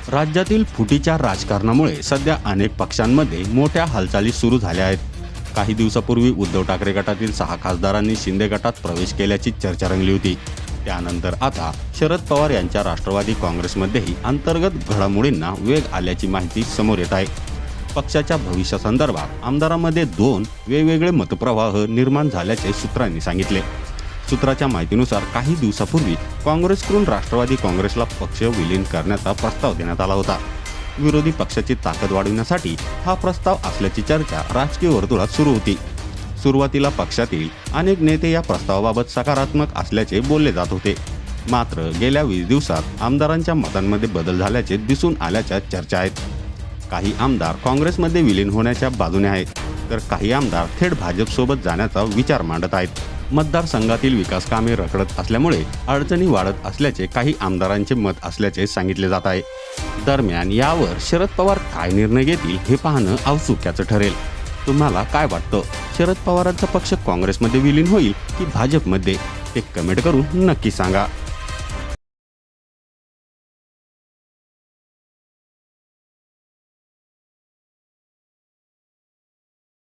राज्यातील फुटीच्या राजकारणामुळे सध्या अनेक पक्षांमध्ये मोठ्या हालचाली सुरू झाल्या आहेत. काही दिवसापूर्वी उद्धव ठाकरे गटातील 6 खासदारांनी शिंदे गटात प्रवेश केल्याची चर्चा रंगली होती. त्यानंतर आता शरद पवार यांच्या राष्ट्रवादी काँग्रेसमध्येही अंतर्गत घडामोडींना वेग आल्याची माहिती समोर येत आहे. पक्षाच्या भविष्यासंदर्भात आमदारांमध्ये 2 वेगवेगळे मतप्रवाह निर्माण झाल्याचे सूत्रांनी सांगितले. सूत्राच्या माहितीनुसार काही दिवसापूर्वी काँग्रेसकडून राष्ट्रवादी काँग्रेसला पक्ष विलीन करण्याचा प्रस्ताव देण्यात आला होता. विरोधी पक्षाची ताकद वाढविण्यासाठी हा प्रस्ताव असल्याची चर्चा राजकीय वर्तुळात सुरू होती. सुरुवातीला पक्षातील अनेक नेते या प्रस्तावाबाबत सकारात्मक असल्याचे बोलले जात होते. मात्र गेल्या 20 दिवसात आमदारांच्या मतांमध्ये बदल झाल्याचे दिसून आल्याच्या चर्चा आहेत. काही आमदार काँग्रेसमध्ये विलीन होण्याच्या बाजूने आहेत, तर काही आमदार थेट भाजपसोबत जाण्याचा विचार मांडत आहेत. मतदारसंघातील विकास कामे रखडत असल्यामुळे अडचणी वाढत असल्याचे काही आमदारांचे मत असल्याचे सांगितले जात आहे. दरम्यान यावर शरद पवार काय निर्णय घेतील हे पाहणं औत्सुक्याचं ठरेल. तुम्हाला काय वाटतं? शरद पवारांचा पक्ष काँग्रेसमध्ये विलीन होईल की भाजपमध्ये? ते कमेंट करून नक्की सांगा.